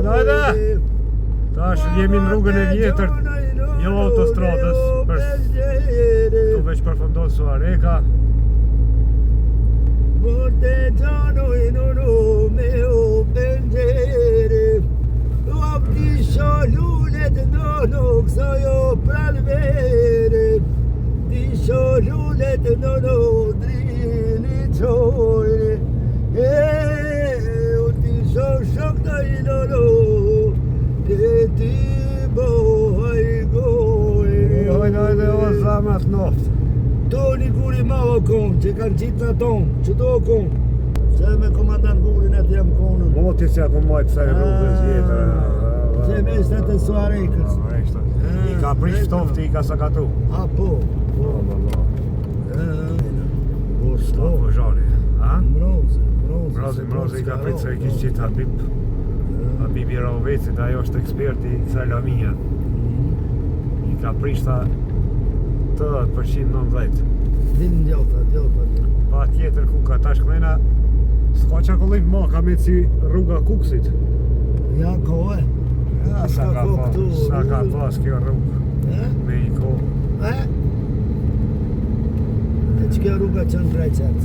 Hajde! Tash jemi në rrugën e vjetër, jo autostradës, këtu veç përfundon Suareka. Hajde, o zamrat noft. Toni Guri ma o konë, që kanë qitë në tonë, që do o konë. Se me komandant Gurin e të jam konën. Moti që ako mojtë se rrugës vjetër. Që me ishte të Suarekës. I ka prish ftofti, i ka sakatu. A po. Po zhoni. Mrozi I ka prish se i kishtë qitë Habibi Raovecit, ajo është eksperti Salamia. I ka prishta 80% Din djota. Pa tjetër kuka, tash këmena s'ka qa kollim ma, ka me si rruga Kuksit. Ja, kohë. Sa ka pas kjo rrugë me i kohë. E që kjo rruga që në dreqet,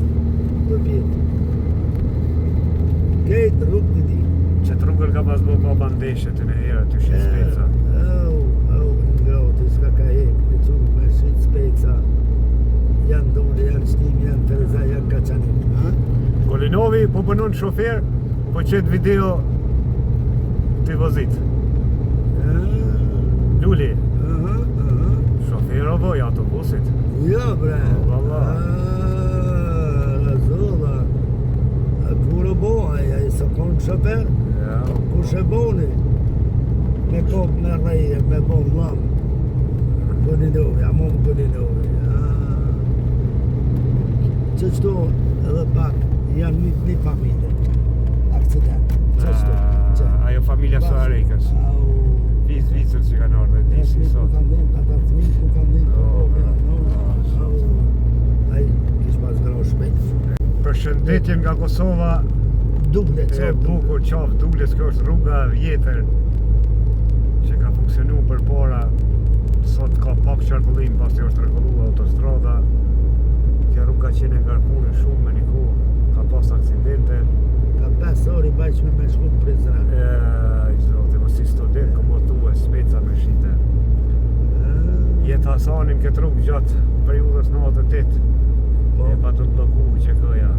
për pjetë. Kejtë rrugë të di. Që të rrugër ka pas bo bandeshet e me herë, ty shqit speca. Ngroti, s'ka ka hekë, me qurë, me shqit speca. Janë dule, janë shtim, janë Tereza, janë Kaçanik. Golinovi po bënon shofer, po qetë video të vozit. Luli. Shofer o voj autobusit. Jo, bre. Razola. Kur o bo, aja i së konë shofer? Kur shë boni? Me kopë me rejë, me bo vlamë. Golinovi, amon Golinovi. Që qëto edhe pak janë një familje. Akcident. Që qëto? Ajo familja Suarekës. Vicër që kanë orë dhe disi sot. Ku kanë dhim, ata të minë, ku kanë dhim. Aj, kishë pas gro shpejt. Përshëndetje nga Kosova. Duble, E bukur qaf Dulles, kjo është rruga vjetër që ka funksionu për para. Sot ka pak qarkullim, pas të është rregullu autostrada. Kjo rrugë ka qenë ngarkuar shumë me një kohë, ka pas aksidente. Ka 5 orë i bajshme me shku në Prizren. I zote, mos si student, ku motues speca me shite. Jetë hasanim këtë rrugë gjatë periudhës 98. E pa të bloku që këja.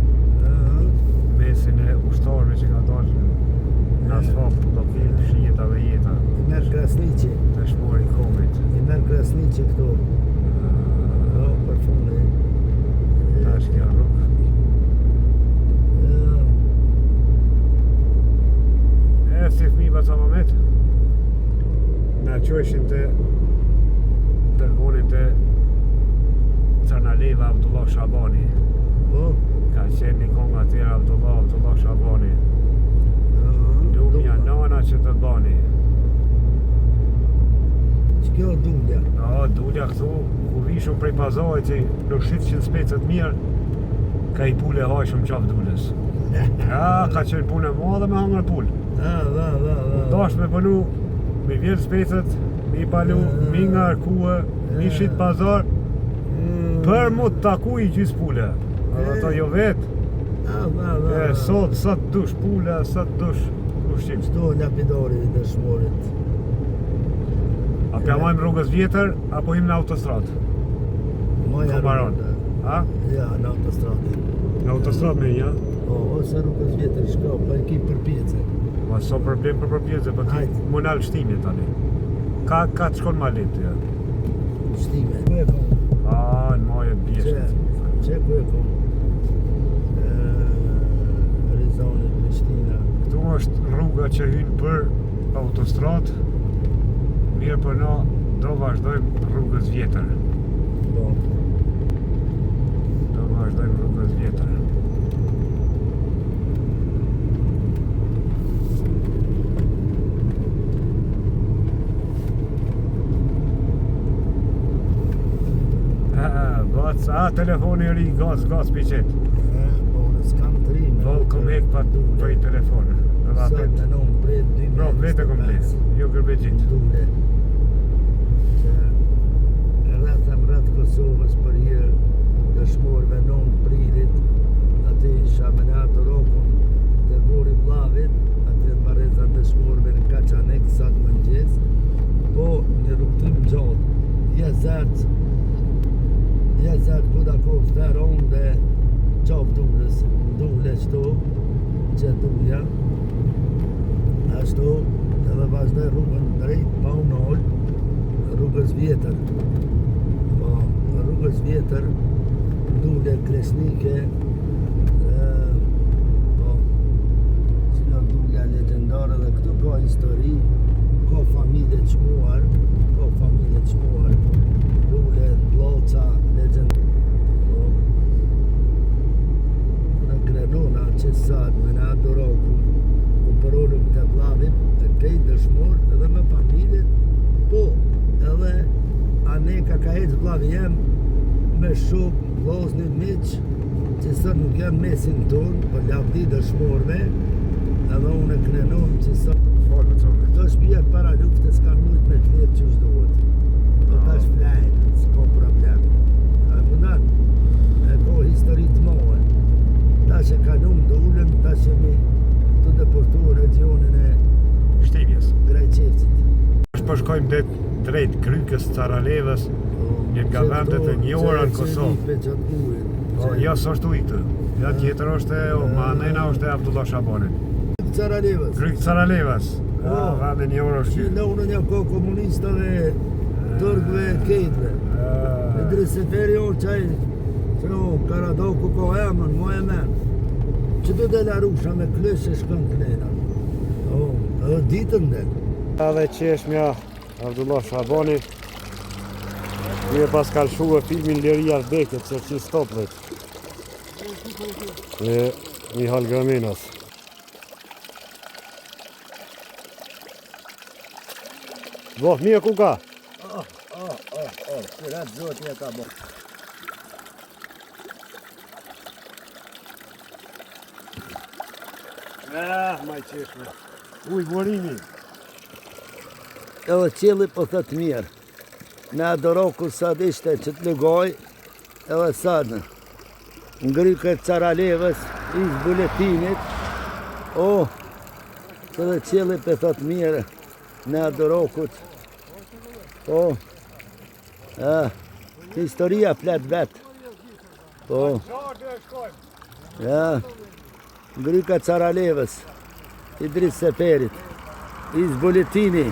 Mesin e ushtarëve që ka dalë në asfalt, blokim, shijeta dhe jeta. I merë Krasniqi. Të shmori komit. I merë Krasniqi këtu. Për fundi. Ta është kjo rrugë. Si fmi ba ca moment na qëshin të tërgonin të Canaleva Abdullah Shabani. Ka qenë një kongë atjera Abdullah Shabani. Lumja nana që të bani. Që kjo dulja? Dulja këtu, ku vishëm prej pazajt që në shqit që në specët mirë, ka i pule hajshëm qaf Dulles. Ka qenë punë e madhe me hangër pull. Dash me bënu, me vjerë specët, me i palu, mi nga arkue, mi shqit pazar, për mu të taku i gjys pule. Ato jo vetë. Sot dush pule, sot dush ushqim. Qdo lapidori i dëshmorit. A pja majmë rrugës vjetër, apo him në autostradë? Komaron. Ja, në autostradë. Në autostradë me ja? Ose rrugës vjetër shko, pa i ki përpjece. Ma so problem për përpjece, për ti më nalë shtime tani. Ka të shkon ma letë, ja. Shtime. Ku e kom? Në majet bjeshtë. Që ku e kom? Rizoni, Prishtina. Këtu është rruga që hynë për autostradë. Mirë për na, do vazhdojmë rrugës vjetër. Do vazhdojmë rrugës vjetër. Telefoni ri, gaz për qetë. Po, në s'kam 3 me. Vallë kom hek pa i telefonë. Sot në nëmë bret 2 Bro, vete kom le, jo gërbegjit. Dule. Që rratëm ratë Kosovës për hirë dëshmorëve 9 prilit, ati shamenatë rokëm të gori blavit, ati të marezan dëshmorëve në Kaçanek, sot mëngjes, po në rrugtim gjatë, jazat Budakov Feron dhe qaf Dulës, Dule qëto, që Dulja, ashtu edhe vazhdoj rrugën drejt pa unol, rrugës vjetër. Po, rrugës vjetër, Dule Kresnike, po, që Dulja legendare dhe këtu ka histori, ka familje qmuar, Dule, Ploca, legend. Po, në Krenona që sad me në adoroku, përolëm të vlavit, të kejt dëshmor edhe me familjet, po, edhe aneka ka hecë vlavi jem me shok, vloznit miq, që sot nuk janë mesin tonë, për lavdi dëshmorve, edhe unë e Krenon që sot këto shpijat para luftës kanë mujt me kletë që shdohet, do tash flajnë, s'ko problem. A mundan, e ko histori të mohë, tash e kanum Dulën, tash e mi të deportuar regionin e Shtivjes. Grajqevcit. Po shkojmë drejt Krykës, Caralevës, një nga vendet e njohura në Kosovë. Po, jo s'është ujë këtë. Ja tjetër është ma nëjna është e Abdullah Shabanit. Caralevës. Krykë Caralevës. Vende njohur është që kjo. në unë një ko komunistave, tërgve, kejtve. E dreseferi o qaj, që o Karadoku ko emën, mo e menë. Që të dhe larusha me kleshe shkën kënena. Edhe ditën dhe. Edhe qeshmja Abdullah Shabani një pas kalshu e filmin Liria Beket se që stoplet e Mihal Graminas. Boh, mija ku ka? Shirat zotja ka bo. Maj qeshme. Uj, borimi. Edhe qili po thët mirë. Në adoroku sad ishte që të lëgoj, edhe sadë. Ngryke Caralevës, ishë buletinit. Që dhe qili po thët mirë në adorokut. Historia flet vetë. Ngryke Caralevës, Idris Seferit, ishë buletini.